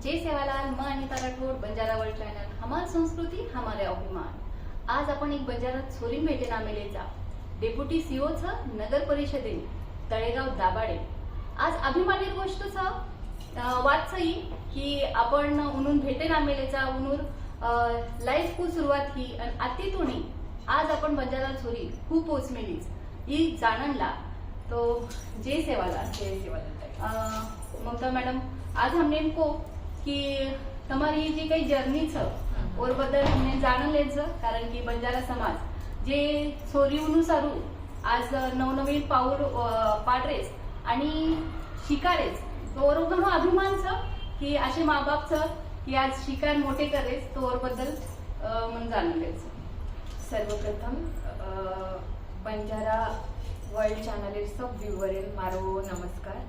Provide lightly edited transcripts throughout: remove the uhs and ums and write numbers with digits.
जय सेवालाल, मैं Anita Rathore, Banjara world channel. हमार संस्कृती हमारे अभिमान. आज आपण एक बंजारात सोरीन भेटेन आमेलेचा डेप्युटी सीओ छ नगर परिषदेन तळेगाव दाभाडे. आज अभिमानी गोष्ट छ वाचई की आपण उनून भेटेन आमेलेचा उनूर लाईफ कु सुरुवात ही आणि अतितुणी आज आपण बंजारा सोरी खूप पोचमेलीच ही जाणला तो जय सेवालाल. जय सेवालाल. ममता मैडम, आज हमने इनको कि तुम्हारी जी काही जर्नी छ और बद्दल हमने जाणून लेचं, कारण की बंजारा समाज जे सोरी अनुसारू आज नवनवीन पाऊल पाडरेच आणि शिकारेच तो घणो अभिमान छ की असे माबाप छ की आज शिकार मोठे करेच तो बद्दल म्हणून जाणून लेचं. सर्वप्रथम बंजारा वर्ल्ड चॅनल सब व्ह्यूवर मारो नमस्कार.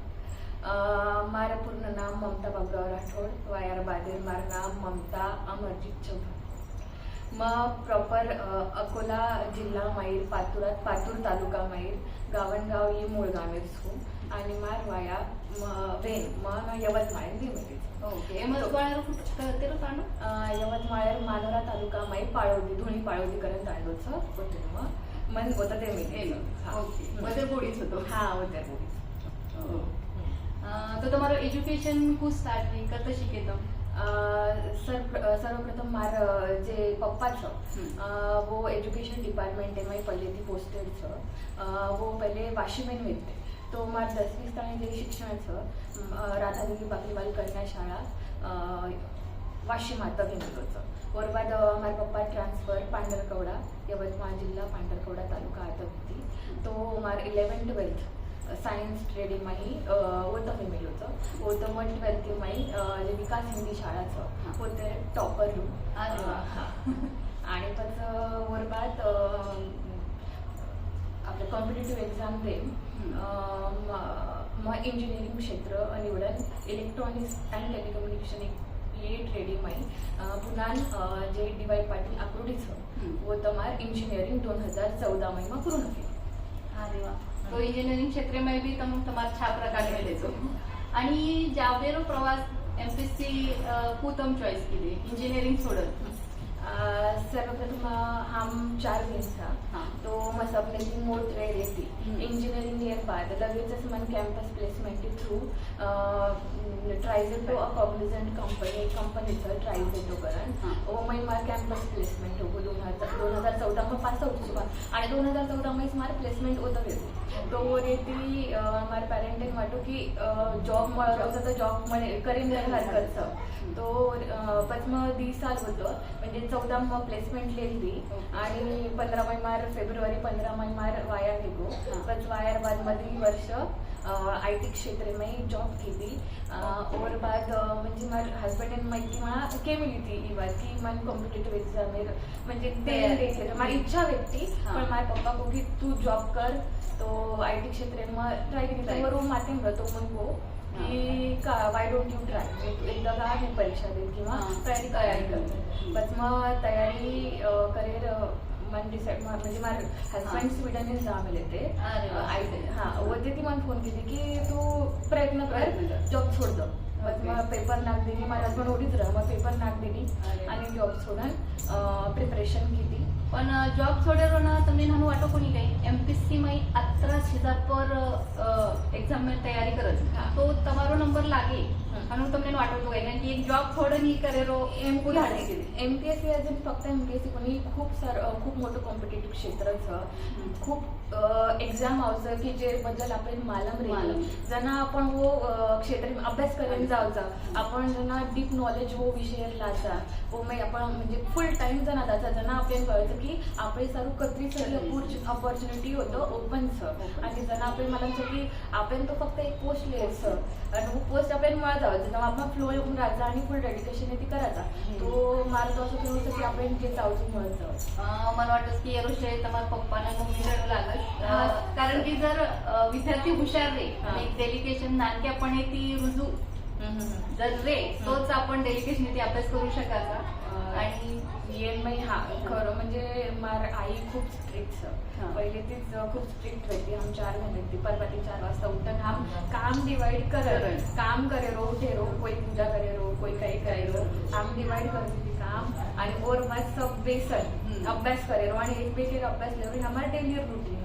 मारा पूर्ण नाम ममता बाबूराव राठौड़, वायर बादेर मार नाम ममता अमरजीत चौहान. मग प्रॉपर अकोला जिल्हा माईर पातूर तालुका माईर गावणगाव ही मूळ गामेर छू आणि मार वाया वेन मग यवतमाळ दिमेली. ओके. यवतमाळ मानोरा तालुका माई पाळवदी धुणी पाळवदी करत तांडूच होते मग मन होतं ते मी. ओके. वदरबोडीच होतो. हा वदरबोडी. तो तुम्हारो एज्युकेशन कु स्टार्ट नहीं करता शिकेतो. सर्वप्रथम मार जे पप्पा छ वो एज्युकेशन डिपार्टमेंट में पहले थी पोस्टेड छ. वो पहले वाशिमेन वेते तो मार 10वी स्थानी जे शिक्षण छ राधादेवी बाकलीवाल कन्या शाळा वाशिमात घेतलो छ. और बाद मार पप्पा ट्रान्सफर पांढरकवडा यवतमाळ जिल्हा पांढरकवडा तालुका आता होती. तो मार 11th 12th सायन्स ट्रेडिंग माही होतं फेमेल होतं होतं मग 12th माही जे विकास हिंदी शाळाचं होते टॉपर रूम. आणि त्याचं वर बाद आपलं कॉम्पिटेटिव्ह एक्झाम दे मग इंजिनिअरिंग क्षेत्र निवडन इलेक्ट्रॉनिक्स अँड टेलिकम्युनिकेशन हे ट्रेडिंग माही पुन्हा जे डी.वाय. पाटील आकुर्डीचं होतं मार इंजिनिअरिंग 2014 मध्ये मग पूर्ण केलं. अरे वा. तो इंजिनिअरिंग क्षेत्र में भी तुम्हाला छाप प्रकारे मिळेल. आणि ज्यावेळेस प्रवास एमपीएससी कु तुम चॉईस केली इंजिनिअरिंग सोडत. सर्वप्रथम हम 4 दिन था तो मैं सबने की मोड रह रही थी इंजीनियरिंग ईयर बाद लगेच मन कैंपस प्लेसमेंट थ्रू ट्रायझेटो अ कॉग्निझंट कंपनीचं ट्रायझेटो करण वो मैं मार कैंपस प्लेसमेंट हो 2014 में पास आउट हुआ आणि 2014 में मार प्लेसमेंट होतं गेलो. तो वो रेती मार पेरेंटेन वाटो की जॉब मिळवलं तर जॉब मध्ये करीन हरकतचं. तो पद्म 20 साल होतं म्हणजे 14 मग प्लेसमेंट लेली आणि 15 मार फेब्रुवारी 15 मार वाया गेलो. बस वायर बाद मध्ये वर्ष IT क्षेत्र में जॉब केली. और बाद म्हणजे मार हस्बंड एंड माहिती मला केली थी ही बात की मन कॉम्पिटेटिव्ह एक्झाम म्हणजे ते माझी इच्छा व्यक्ती पण माझ्या पप्पा को की तू जॉब कर तो IT क्षेत्र में ट्राय केली तर माते तो म्हणतो की वाय डोंट यू ट्राय एकदा का मी परीक्षा देईल किंवा तयारी करते. बस मग तयारी करेर मन डिसाईड म्हणजे माझं हस्बंड स्वीडन जामेल येते होते ती मला फोन केली की तू प्रयत्न कर जॉब सोडतो. मग मग पेपर नाक दिली माझ्या हस्बंड ओढीच राहा मग पेपर नाक दिली आणि जॉब सोडून प्रिपरेशन केली. पण जॉब सोडेरो ना તમને નાનું વાટો કોની ગઈ એમપીએસસી માં 18,000 પર એક્ઝામ में तयारी करत तो તમારો નંબર લાગે અને તમને વાટો ગઈ કારણ की एक जॉब थोडं नाही करेरो एम को धाडे केली. एमपीएससी अजून फक्त एमपीएससी पण खूप मोठं कॉम्पिटेटिव्ह क्षेत्रचं खूप एक्झाम आवचं की जे बद्दल आपण मालम रे जना आपण वो क्षेत्र अभ्यास करेन जावचा आपण जना डीप नॉलेज वो विषय लाचा वो मी आपण म्हणजे फुल टाइम जना जायचा जना आपल्याला कळतं की आपले सारू कधी सगळी ऑपॉर्च्युनिटी होतं ओपनचं आणि जना आपण मला की आपण तो फक्त एक पोस्ट लिहायचं आणि वो पोस्ट आपल्याला मिळत जावं जेव्हा आपण फ्लो येऊन राहायचा आणि फुल डेडिकेशन ती करायचा तो मला तो असं होतं की आपण जे चावचं मिळत जावं. मला वाटतं की याविषयी तुम्हाला पप्पांना मम्मी रडू लागत कारण की जर विद्यार्थी हुशार रे आणि डेलिकेशन नानके आपण ती रुजू जर रे तोच आपण डेलिकेशन ती अभ्यास करू शकायचा. आणि खरं म्हणजे मार आई खूप स्ट्रिक्ट पहिले तीच खूप स्ट्रिक्ट रहती. हम 4 महीने थी परवा 4 वाजता उठन हम काम डिवाइड कर काम करे रो उठे रो कोई पूजा करे रो कोई काम डिवाइड करते काम आणि और बस सब बेसन अभ्यास करेल आणि एक अभ्यास लेवरी हमारा डेली रूटीन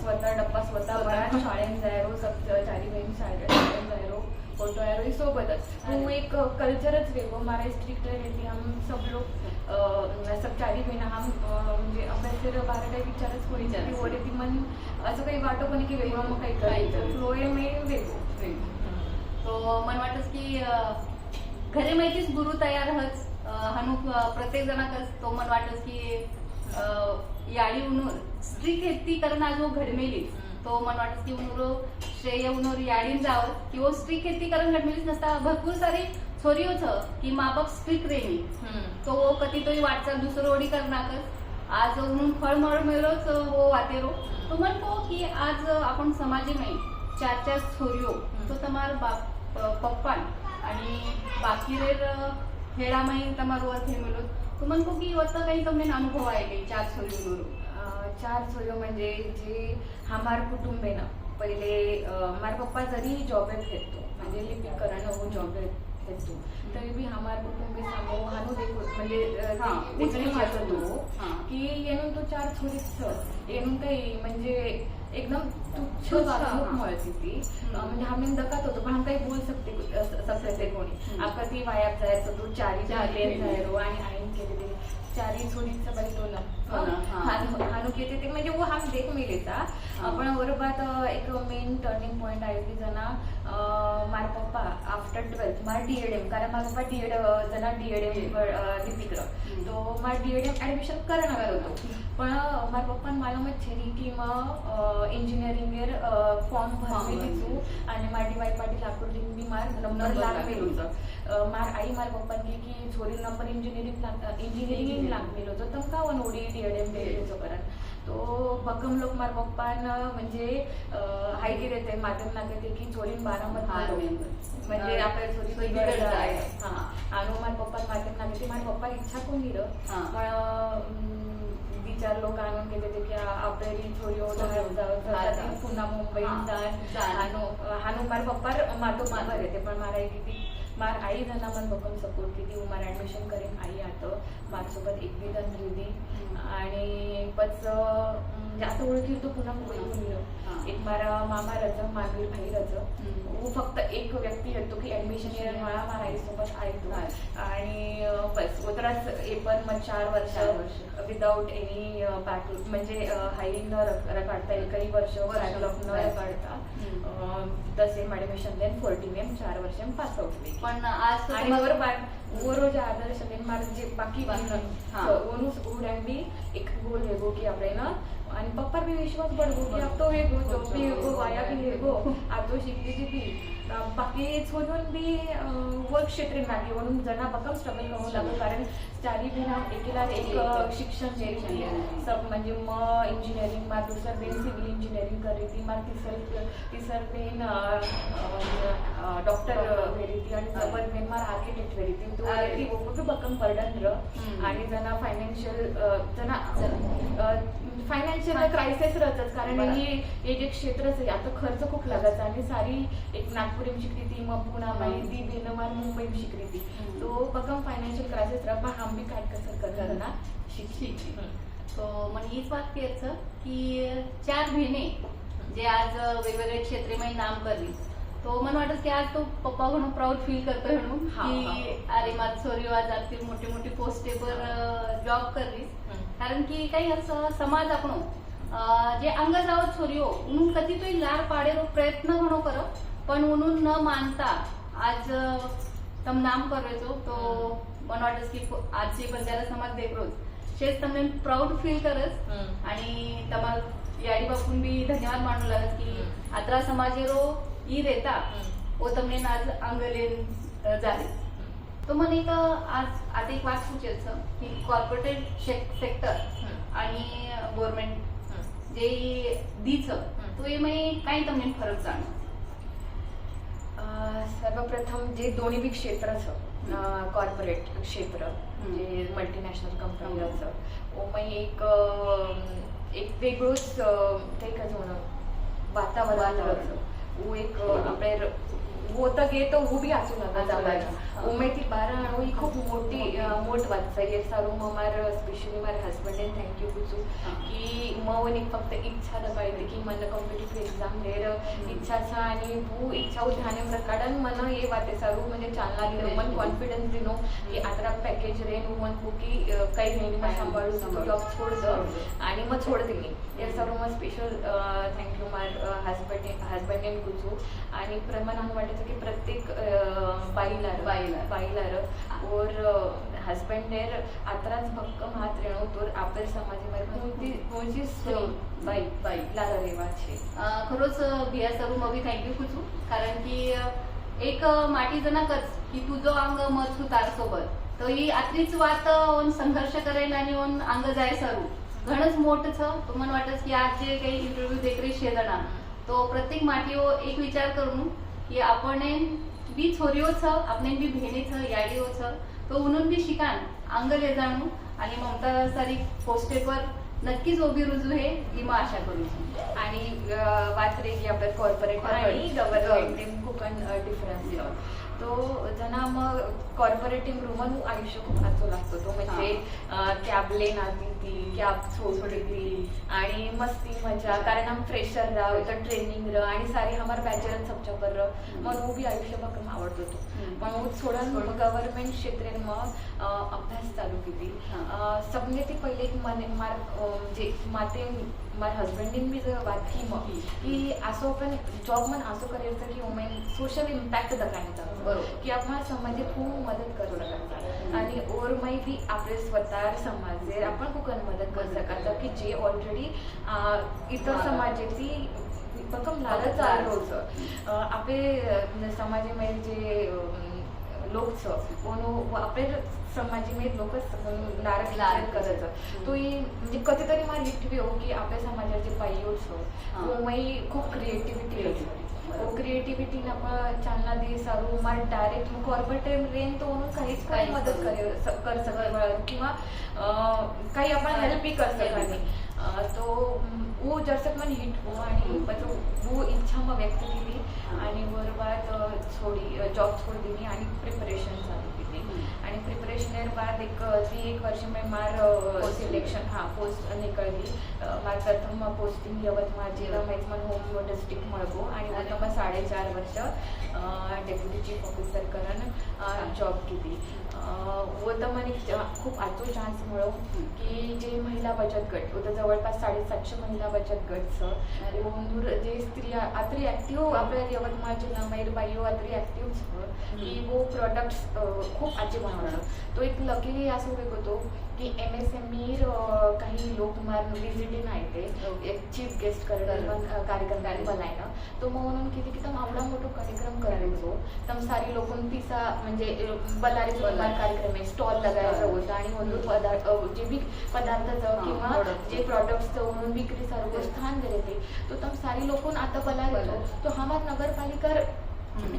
स्वतः डब्बा स्वतः बना शाळेत जायरो सब चारी बहीण शाळेत जायरो फोटो आरो सोबतच तो एक कल्चरच वेगळं हमारा स्ट्रिक्ट रहती हम सब लोग सब चारी बहीण हम म्हणजे अभ्यास बारा विचारच कोणी जाते ओढे ती मन असं काही वाटो पण की वेगळं मग काही करायचं फ्लोए मे वेगळं तो मन वाटस की घरे माहितीच गुरु तयार हच हानू प्रत्येक जणाकच तो मन वाटस की याडी उनूर स्ट्रिक हेती कारण आज वो घडमेली तो मन वाटस की उनूरो श्रेय उनूर याडीन जावं की वो स्ट्रिक हेती कारण घडमेलीच नसता भरपूर सारी छोरीओ छ की माँ बाप स्ट्रिक रेमी तो वो कधी तोही वाटचाल दुसरं ओढी करणारच आज म्हणून फळमळ मिळलोच वो वातेरो तो म्हणतो की आज आपण समाजे नाही चार छोरीओ तो તમાર પપ્પા आणि बाकी रेर हेडामाई તમારો અર્થ મેલો તો મન કો કી વસ્તુ કઈ તમને અનુભવ આયેલી ચાર છોરીઓ चार छोऱ्यो म्हणजे जे हमार कुटुंब आहे ना पहिले मार पप्पा जरी जॉबेत घेतो म्हणजे लिपिकरण हो जॉबेत घेतो तरी बी हमार कुटुंब सांगो हानू देखो म्हणजे उचली वाचतो की येणून तो चार छोरीच येणून काही म्हणजे एकदम तुच्छ वागणूक मिळते ती म्हणजे आम्ही दकात होतो पण हम काही बोल सकते कोणी आपका ती वायात जायचं तो चारी जायरो आणि आईन केले ते चारी छोरीचं बाई टोला हानू केते ते म्हणजे वो हम देख मिलेता पण बरोबर एक मेन टर्निंग पॉइंट आहे की जना मार पप्पा आफ्टर 12th मार डीएडएम कारण मार पप्पा डीएडएम लिपिकर तो मार डीएडएम ऍडमिशन करणार होतो पण मार पप्पान मला मच्छेरी की मग इंजिनिअरिंगेर फॉर्म भरले दिसू आणि मार डी वाय पाटील लाकूरलीन बी मार नंबर लागलेलो होतं मार आई मार पप्पान की छोरी नंबर इंजिनिअरिंग लागलेलो होतं तमका वन ओडी डीएडएम भेटलो कारण तो बकम लोक मार पप्पान म्हणजे हाय की रेते माध्यम लागते की छोरीन 12 मध्ये म्हणजे आपल्या छोरी आणि मार पप्पा माध्यम लागते मार पप्पा इच्छा कोण दिलं पण विचार लोक आणून गेले ते की आपली छोरी पुन्हा मुंबईत हानू मार पप्पा मातो माघार येते पण मारा किती मार आई जना मन बघून सपोर्ट किती मार ऍडमिशन करेन आई आता माझ्यासोबत एक बी जण दिली आणि पच जास्त ओळखी तो पुन्हा मुंबईत एक मारा मामा रच मागीर भाई रच वो फक्त एक व्यक्ती येतो की ऍडमिशन येणार मला मारा आईसोबत आहे आणि बस उतराच पण मग 4 वर्ष विदाउट एनी बॅक म्हणजे हाई न रकाडता एकही वर्ष बॅकलॉग न रकाडता तसे ऍडमिशन देन 14 4 वर्ष पास आउट पण आज आणि बरोबर वो रोज आदर्श मार जे बाकी उड्यांबी एक गोल वेगो की आपले ना आणि पप्पा बी विश्वास बडगो की अब तो वेगो जो बी वेगो वाया बी वेगो अब तो शिकली बी बाकी सोडून बी वर्क क्षेत्र नाही म्हणून जना बकम स्ट्रगल करू लागलो कारण चारी बिना एकेला एक शिक्षण सब म्हणजे मग इंजिनिअरिंग मा दुसर बेन सिव्हिल इंजिनिअरिंग करी ती मा तिसर बेन डॉक्टर वेरी ती आणि जबर बेन मार आर्किटेक्ट वेरी ती तो ती वो बकम बर्डन र आणि जना फायनान्शियल जना फायनान्शियल क्रायसिस राहतच कारण ही एक क्षेत्रच आहे आता खर्च खूप लागत आणि सारी एक नागपुरी शिकली ती मग पुन्हा माहिती ती बेनमार मुंबई शिकली ती तो बघा फायनान्शियल क्रायसिस रहा हम भी काय कसर करना शिक्षित तो मन हीच बात केचं की 4 बहिणी जे आज वेगवेगळे क्षेत्रेमध्ये नाम करली तो मन वाटत की आज तो पप्पा म्हणून प्राऊड फील करतोय म्हणून की अरे माझ सोरी आज आरती मोठी मोठी पोस्टेवर जॉब करलीस कारण की काही असं समाज आपण जे अंग जावत छोरी हो उन्हून कधी तो लार पाडेरो प्रयत्न घणो करो पण उन्हून न मानता आज तम नाम करवेचो तो मन वाटस की आज जे बंजारा समाज देखरोज शेच તમને प्राऊड फील करस आणि तमार याडी बापून बी धन्यवाद मानू लागत की आत्रा समाजेरो ई रेता ओ તમને आज अंगलेन झाले तो मन एक आज आता एक वाट सुचेल की कॉर्पोरेट सेक्टर आणि गव्हर्नमेंट जे दीच तो एમાં काय તમને फरक जाणो सर्वप्रथम जे दोन्ही बी क्षेत्र कॉर्पोरेट क्षेत्र जे मल्टीनॅशनल कंपनीचं ओमय एक वेगळंच ते कसं वातावरण वो एक आपले वो तर गे तो वो भी आचू लगा आचू जावा लगा. उमे ती 12 आणो ही खूप मोटी मोट વાત છે એ સારું અમાર સ્પેશિયલી મારા હસબન્ડને થેન્ક યુ પૂછું की મને ફક્ત ઈચ્છા દબાઈ की મને કોમ્પિટિટિવ એક્ઝામ લેર ઈચ્છા છે आणि वो इच्छा ध्यान प्रकाडन मन ये वाते सारू म्हणजे चालना दिलो मन कॉन्फिडन्स दिनो की आता पॅकेज रेन मन की काही नाही मग सांभाळू तू जॉब छोड आणि मग छोड दिली या सर्व मग स्पेशल थँक्यू मार हजबंडने पूछू आणि प्रमाण वाटायचं की प्रत्येक बाईलार और हजबंडेर आत्राच भक्कम हात रेणो तर आपल्या समाजामध्ये कोणती बाई लारा रेवा છે खरोच बिया सरू मग थँक्यू कुचू कारण की एक माटी जना कच की तुझो अंग मत तार सोबत तो ही आतलीच वात ओन संघर्ष करेल आणि ओन अंग जाय सरू घणच मोठ छ तो मन वाटस की आज जे काही इंटरव्यू देखरे शेदना तो प्रत्येक माटीओ एक विचार करून की आपण बी छोरीओ छ आपणे बी भेणी छ याडीओ छ तो उनून बी शिकान अंग ले जाणू आणि ममता सारी पोस्टेवर नक्कीच उभी रुजू हे ही मग आशा करू आणि वाच रे की आपल्या कॉर्पोरेट आणि गव्हर्नमेंट कोकण डिफरन्स तो जना मग कॉर्पोरेटिंग रूमन आयुष्य खूप वाचू लागतो तो म्हणजे कॅब लेन आली ती कॅब सोडली ती आणि मस्ती मजा कारण हम फ्रेशर राह तर ट्रेनिंग रह आणि सारी हमार बॅचलर सबच्या पर रह मग वो भी आयुष्य भक्कम आवडतो तो पण वो सोडून गव्हर्नमेंट क्षेत्र मग अभ्यास चालू केली सबने ती पहिले एक मार म्हणजे मार हजबंडीन बी बात की मग की असो पण जॉब मन असो करायचं की वुमेन सोशल इम्पॅक्ट दखायचा की आपण समाजात खूप मदत करू लागतात आणि और माई बी आपले स्वतः समाज आपण खूप मदत करू शकतात की जे ऑलरेडी इतर समाजाची भक्कम लालच चालू होतं आपले समाजामध्ये जे लोक आपले समाजामध्ये लोक नारक करायचं तो म्हणजे कधीतरी मला लिखवी हो की आपल्या समाजाचे पायी होतो मग खूप क्रिएटिव्हिटी होती क्रिएटिव्हिटीने आपण चालना दे सारू मला डायरेक्ट कॉर्पोरेट रेन तो काहीच काही मदत कर सकत किंवा काही आपण हेल्पही कर सकत तो वो जरसक मन हिट हो आणि वो इच्छा मग व्यक्त केली आणि बरोबर छोडी जॉब छोड दिली आणि प्रिपरेशन चालू केली आणि प्रिपरेशन बाद एक वर्ष में मार सिलेक्शन पोस्ट निकळली मार प्रथम पोस्टिंग यवतमाळ जिल्हा मैजमान होम डिस्ट्रिक्ट मळगो आणि नंतर मग 4.5 वर्ष डेप्युटी चीफ ऑफिसर करून जॉब केली व तर मला खूप आजो चान्स मिळो की जे महिला बचत गट होतं जवळपास 750 महिला बचत गट जे स्त्रिया आतरी ऍक्टिव्ह आपल्या यवतमाळ जिल्ह्यामध्ये बाईओ आतरी ऍक्टिव्ह की वो प्रोडक्ट्स खूप आजी बनवणं तो एक लकीली असं होतो की MSME काही लोक मला विजिटिंग आहे ते एक चीफ गेस्ट कार्यक्रम बनायला तो म्हणून किती की तम आवडा मोठो कार्यक्रम करायचो तम सारी लोकून तिचा म्हणजे बलारी कार्यक्रम आहे स्टॉल लगायचा होता आणि म्हणून जे बी पदार्थाचं किंवा जे प्रॉडक्ट्सचं म्हणून विक्री सर्व स्थान दिले ते तो तम सारी लोकून आता बलारी तो हमार नगरपालिका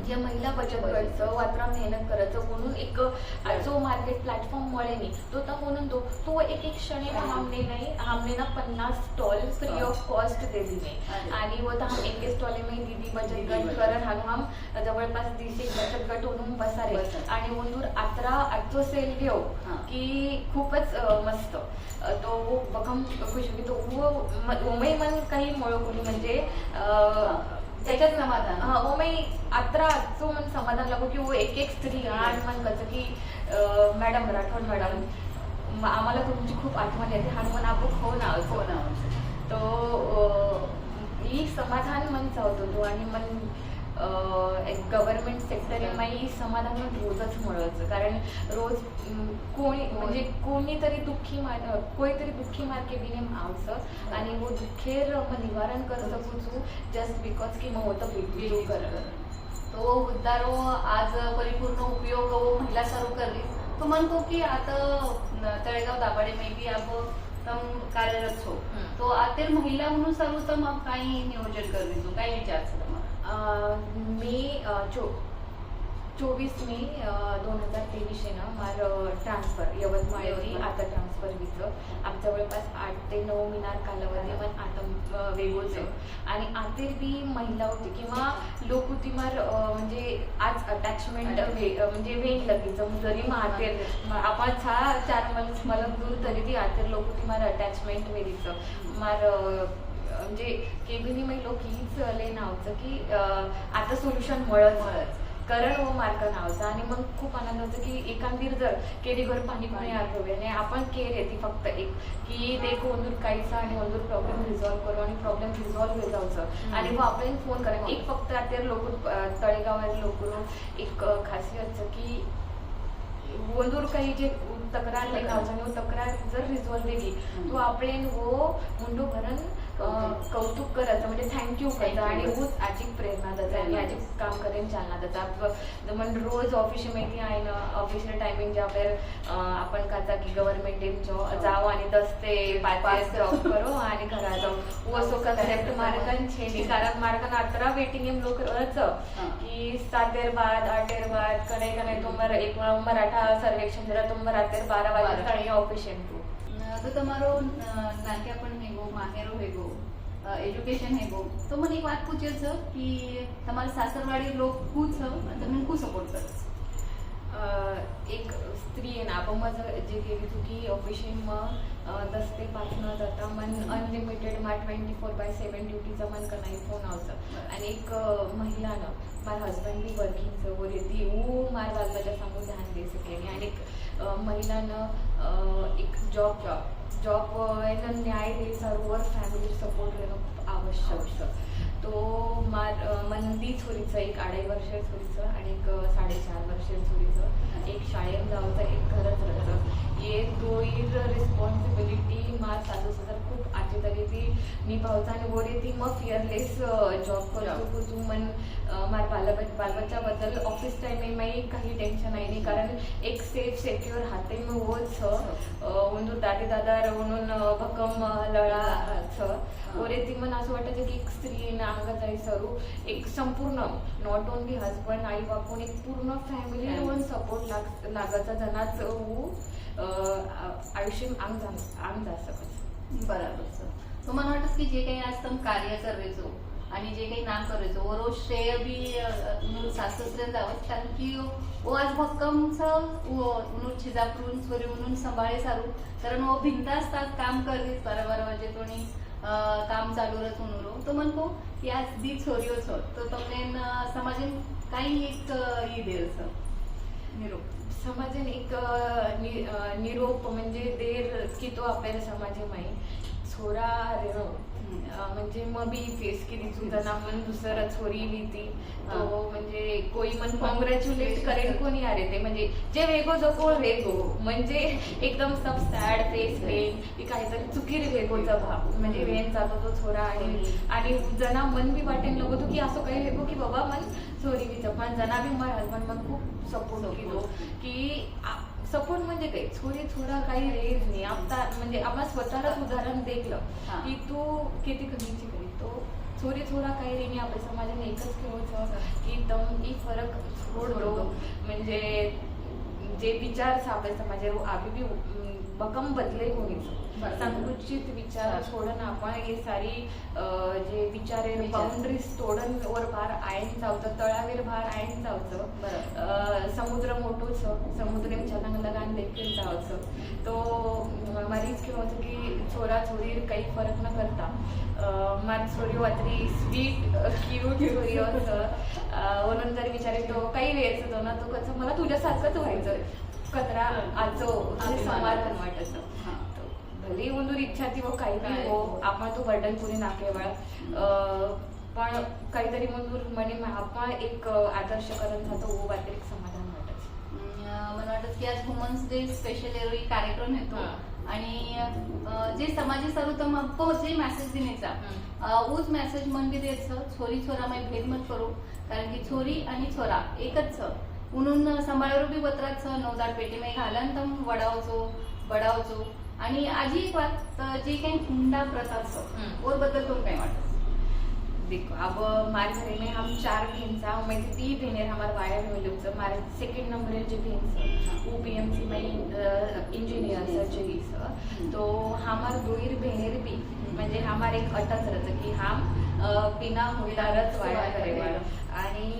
जे महिला बचत गटचं वात्रा मेहनत करायचं म्हणून एक जो मार्केट प्लॅटफॉर्म मुळे नाही तो तर म्हणून तो एक क्षणे हमने ना 50 स्टॉल फ्री ऑफ कॉस्ट दिली नाही आणि वो तर हम एक स्टॉल में दीदी बचत गट करत हम जवळपास 200 बचत गट होऊन बसारे आणि म्हणून आजचो सेल घेऊ की खूपच मस्त तो बघम खुश होती तो मन काही मुळे म्हणजे त्याच्यात समाधान वो मी आत्रा जो मन समाधान लागो की वो एक स्त्री आणि मन कसं की मॅडम राठोड मॅडम आम्हाला तुमची खूप आठवण येते हा मन आपण हो ना तो ही समाधान मन चावतो तो आणि मन एक गव्हर्नमेंट सेक्टर माई समाधान रोजच मिळवायचं कारण रोज कोणी म्हणजे कोणीतरी कोणीतरी दुःखी मार्के बिने आवचं आणि वो दुःखेर निवारण कर सकूचू जस्ट बिकॉज की मग होतं भेटू कर तो उद्धारो आज परिपूर्ण उपयोग महिला सर्व करली तो म्हणतो की आता तळेगाव दाभाडे में भी अब तम कार्यरत हो तो आतेर महिला म्हणून सर्व तम काही नियोजन कर दीजो काही विचार मे 24 मे 2023 ना मार ट्रान्सफर यवतमाळी आता ट्रान्सफर परवीचं आमच्या जवळपास 8 ते 9 मिनार कालावधी पण आता वेगळंच आणि आतेर बी महिला होती किंवा लोक होती मार म्हणजे आज अटॅचमेंट म्हणजे वेग लगेच जरी मग आतेर आपण 4 मला दूर तरी ती आतेर लोक होती मार अटॅचमेंट वेगळीच मार म्हणजे केबिनी मै लोक हीच लय नावचं की आता सोल्युशन मळत करण व मार्क नावचा आणि मग खूप आनंद होतो की एकांदीर जर केरी घर पाणी कोणी आठवले आणि आपण केर येते फक्त एक की देख ओंदूर काहीचा आणि ओंदूर प्रॉब्लेम रिझॉल्व्ह करू आणि प्रॉब्लेम रिझॉल्व्ह होत जाऊचं आणि मग आपल्याला फोन करा एक फक्त आता लोक तळेगावात लोक एक खासियत की ओंदूर काही जे तक्रार नाही गावचा आणि तक्रार जर रिझॉल्व्ह केली तो आपले वो मुंडू भरण कौतुक करायचं म्हणजे थँक्यू करायचं आणि रोज आजी प्रेरणा द्यायचा आणि आजी काम करेन चालना द्यायचा म्हणजे रोज ऑफिस माहिती आहे ना ऑफिसला टायमिंग जे आपल्या आपण काचा की गव्हर्नमेंट जावं आणि 10 ते 5 जॉब करू आणि घरा जाऊ वो सो कन्सेप्ट मार्गन छेनी कारण मार्गन 18 वेटिंग एम लोक की 7 देर बाद 8 देर बाद कने कने तुम एक मराठा सर्वेक्षण जरा तुम रात 12 वाजे तक ऑफिस एम तो તમારો નાનપણ હેગો માહેરો હેગો એજ્યુકેશન હેગો તો મને એક વાત પૂછે છે કે તમારા સાસરવાડી લોક કુ છે અને તમે કુ સપોર્ટ કરો एक स्त्री आहे ना आपण मग जे गेली तू की ऑफिशिंग 10 ते 5 न जाता मन अनलिमिटेड मा 24/7 ड्युटीचा मन का नाही फोन आवचं आणि एक महिलानं माझा हस्बंड बी वर्किंगचं वर येते वो मार बालबाच्या सांगून ध्यान दे सके आणि एक महिलानं एक जॉब यानं न्याय दे सर्वर फॅमिली सपोर्ट देणं खूप आवश्यक असतं तो मंदी छोरीचं एक 2.5 वर्षाच्या छोरीचं आणि एक 4.5 वर्षाच्या छोरीचं एक शाळेत जाऊचं एक घरच राहतं हे दोन रिस्पॉन्सिबिलिटी मा सासू खूप आजी तरी ती निभावचं आणि वर ती मग फिअरलेस जॉब करतो तू मन मार बालबच्चा बद्दल ऑफिस टाइम में काही टेन्शन नाही कारण एक सेफ सेक्युअर हाते में होच उंदूर दादी दादा म्हणून भक्कम लळा वरे ती मन असं वाटायचं की एक स्त्री ना अंगात आहे सरू एक संपूर्ण नॉट ओनली हजबंड आई बापून एक पूर्ण फॅमिली वन सपोर्ट लागायचा जनाच आयुष्य आंग जा सकत बराबर सर तो मला वाटतं की जे काही आज તમે કાર્ય करायचो आणि जे काही नाम करायचो वो रोज श्रेय बी सासऱ्यात जावं कारण की वो आज भक्कमचं उन्हून छिजापरून चोरी म्हणून सांभाळे सारू कारण वो भिंत असतात काम करते 12 वाजे कोणी काम चालू रच म्हणून तो म्हणतो की आज दी छोरीओच होत तो તમને समाजन काही एक ઈ देल निरोप समाजन एक निरोप म्हणजे देर की तो आपल्याला समाजामध्ये छोरा रेणो म्हणजे मग बी फेस केली तुझं नाव म्हणून दुसरं छोरी लिहिती तो म्हणजे कोई मन कॉंग्रॅच्युलेट करेल कोणी अरे ते म्हणजे जे वेगो जको वेगो म्हणजे एकदम सब सॅड फेस वेन की काहीतरी चुकीर वेगोचा भाव म्हणजे वेन जातो तो छोरा आणि जना मन बी वाटेल नको तू की असं काही वेगो की बाबा मन छोरी बी पण जना बी मला हजबंड मन खूप सपोर्ट केलो की सपोर्ट म्हणजे काय छोरी छोरा काही रेज नाही आता म्हणजे आपण स्वतःलाच उदाहरण देखलं की तू किती कमीची करी तो छोरी छोरा काही रे नाही आपल्या समाजाने एकच ठेवायचं की दम ही फरक सोडलो म्हणजे जे विचार आपल्या समाजावर आभी बी भक्कम बदले कोणीच संकुचित विचार सोडून आपण हे सारी जे विचार बाउंड्रीज तोडून वर भार आयन जावतं तळावेर भार आयन जावचं समुद्र मोठोच समुद्र छान लगान देखील जावचं तो मारीच केव्हाचं की छोरा छोरी काही फरक न करता मार छोरी वात्री स्वीट क्यूट छोरी असं म्हणून जर विचारे तो काही वेळच होतो ना तो कसं मला तुझ्यासारखंच व्हायचं कचरा आजो समाधान वाटत भले उंदूर इच्छा ती वो काही नाही हो आपण तो बर्डन पुणे ना केवळ पण काहीतरी मंजूर म्हणे आपण एक आदर्श करत जातो वो वाटत समाधान वाटत मला वाटत की आज वुमन्स डे स्पेशल एरोई कार्यक्रम येतो आणि जे समाजी सर्वोत्तम आपको जे मेसेज देण्याचा उस मेसेज मन बी द्यायचं छोरी छोरा मै भेद मत करू कारण की छोरी आणि छोरा एकच उन्हून सांभाळवर बी बत्राच नवदार पेटी मै घालन तम बडावचो आणि आजी एक बात जे काही हुंडा प्रथा वर बद्दल तुम्ही काय वाटत देखो अब हमारे घर में हम 4 बहन सा मैं से 3 बहनेर हमारे वाया फैमिली से हमारे सेकंड नंबर जे बहन से UPMC में इंजिनियर सर्जरी से तो हमारे 2 बहनेर भी म्हणजे हमारे एक अटच रहतं की हम बिना हुंडारच वाया करेवा आणि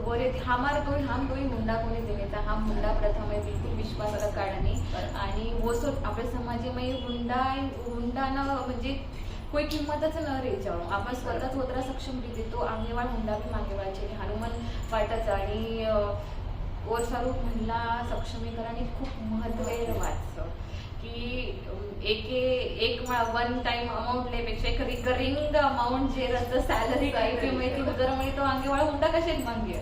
वरे हमारे हम दोई हुंडा कोणी देण्याचा हा हुंडा प्रथम बिलकुल विश्वासाला काढणे आणि वसो आपल्या समाजामध्ये हुंडाना म्हणजे कोई किंमतच न रेचावं आपण स्वतःच होतरा सक्षम रीते तो आंगेवाळ हुंडा भी मागेवाळचे हनुमान वाटच आणि और स्वरूप महिला सक्षमीकरण खूप महत्त्व वाटतं की एक वन टाइम अमाऊंट लेपेक्षा एक रिकरिंग अमाऊंट जे राहतं सॅलरी टाईप माहिती जर म्हणजे तो आंगेवाळा हुंडा कशात मागे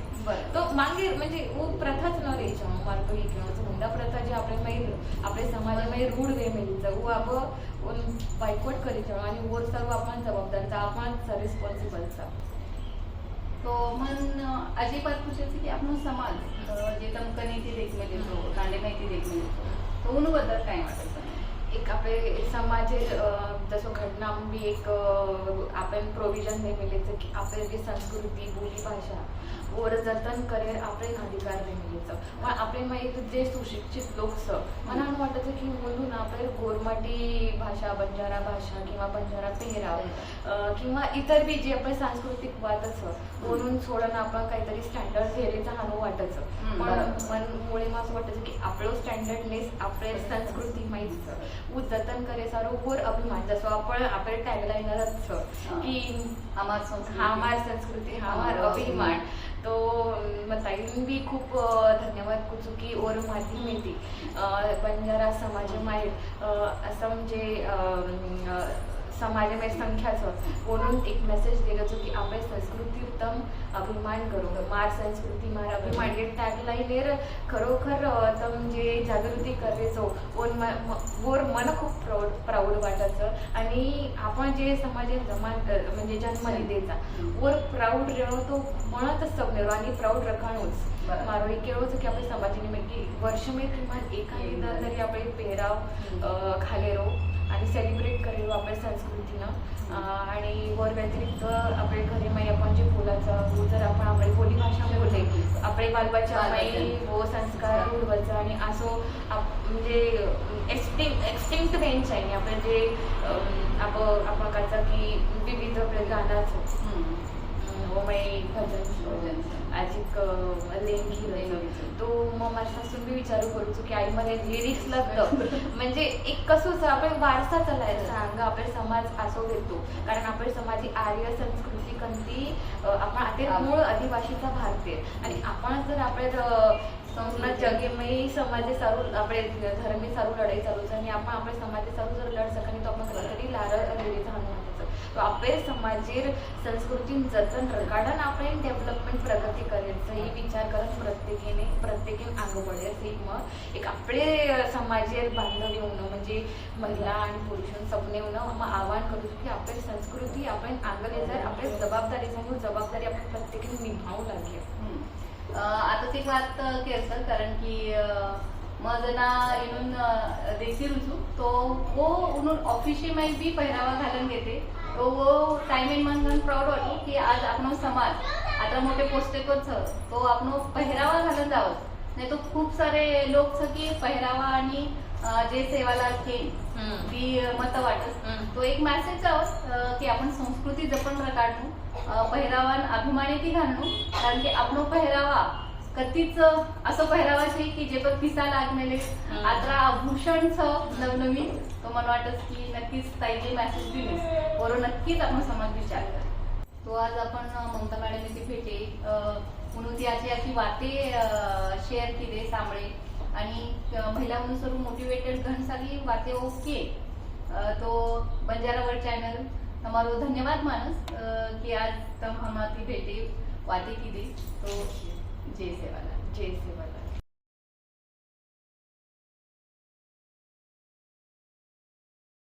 तो मागे म्हणजे वो प्रथाच न रेचा मला तो एक हुंडा प्रथा जे आपल्या समाजामध्ये रूढ वे मिळतं वो आपण बायकॉट करीत आणि वर सर्व आपण जबाबदारचा आपण रिस्पॉन्सिबलचा तो मन अजी बात पूछे की आपनो समाज जे तमकनीची देख में देतो कांडे माहिती देख में देतो तो उन बद्दल काय वाटतं एक आपले समाज जसं घटना भी एक आपण प्रोविजन ने मिळेचं की आपली जी संस्कृती बोली भाषा वर जतन करेल आपले अधिकार ने मिळेचं पण आपले माहिती जे सुशिक्षित लोक मला वाटतं की म्हणून आपले गोरमाटी भाषा बंजारा भाषा किंवा बंजारा पेहराव किंवा इतर बी जे आपले सांस्कृतिक वादच म्हणून सोडून आपण काहीतरी स्टँडर्ड घेरेचा हानू वाटायचं पण मुळे मला असं वाटायचं की आपलं स्टँडर्डनेस आपले संस्कृती माहीत उ जतन करे सारो वर अभिमान जसं आपण आपले टॅगलाईनच की हमार संस्कृती हमार अभिमान तो ताईन भी खूप धन्यवाद कुचू की और माहिती मिळते बंजारा समाजामध्ये असं म्हणजे समाजामध्ये संख्याचं म्हणून एक मेसेज दिलं की आपल्या संस्कृती उत्तम अभिमान करू मार संस्कृती मार अभिमान हे टॅगलाईनेर खरोखर तम जे जागृती करायचो वर मन खूप प्राऊड वाटायचं आणि आपण जे समाजात म्हणजे जन्म द्यायचा वर प्राऊड राहणं तो म्हणतच सगळं आणि प्राऊड रखाणूच मारो एक केळवचं की आपल्या समाजाने वर्ष में किमान एखादा तरी आपले पेहराव घालेरो आणि सेलिब्रेट करेलो आपल्या संस्कृतीनं आणि वर व्यतिरिक्त आपल्या घरी माई आपण जे बोलायचं जर आपण आपली बोली भाषा बोलले आपले बालबाच्या माई वो संस्कार उडवायचं आणि असो म्हणजे एक्सटिंक्ट वेंच आहे आपलं जे आपण काचा की विविध आपल्या गाण्याचं वो माई भजन आजिक लेंगी तो मग माझ्या सासून मी विचारू करूचो की आई मला लिरिक्स लागतं म्हणजे एक कसंच आपण वारसा चालायचा सांगा आपला समाज असो घेतो कारण आपले समाज ही आर्य संस्कृती कंती आपण आता मूळ आदिवासीचा भारतीय आणि आपण जर आपल्या संपूर्ण जगेमयी समाज सारू आपले धर्मी सारू लढाई चालूच आणि आपण आपल्या समाज सारू जर लढ सकाळी तो आपण कधीतरी लेडीचा हाणून तो आपले समाजेर संस्कृती जतन रकाडन आपण डेव्हलपमेंट प्रगती करायचं ही विचार करत प्रत्येकीने अंग पडेल मग एक आपले समाजेर बांधव येऊन म्हणजे महिला आणि पुरुष सगळे येऊन मग आवाहन करू की आपली संस्कृती आपण अंगले जर आपली जबाबदारी समोर जबाबदारी आपण प्रत्येकीने निभावू लागली आता एक बात केलं कारण की मजना इनून देसी रुजू तो वो उन्होंने ऑफिशियल में भी पहरावा घालन घेते तो वो टाइम इन मन प्राउड वाटू की आज आपणो समाज आता मोठे पोस्टेकर तो आपणो पहरावा घालन जावत नाही तो खूप सारे लोक की पहरावा आणि जे सेवाला ती मत वाटत तो एक मेसेज आहोत की आपण संस्कृती जपण काढू पहरावान अभिमानी ती घालणू कारण की आपणो पहरावा कधीच असं पहरावा आहे की जे पण पिसा लागलेले आता आभूषण नवनवीन तो मला वाटत की नक्कीच ताईने मेसेज दिली बरोबर नक्कीच आपण समाज विचार कर तो आज आपण ममता मॅडम इथे भेटे म्हणून ती याची वाते शेअर केले सांभळे आणि महिला म्हणून सर्व मोटिवेटेड घण सारी वाते ओके तो बंजारा वर्ल्ड चॅनल તમારો ધન્યવાદ માનસ કે આજ તમ હમારી ભેટે વાતે કીધી તો જય સેવાલાલ.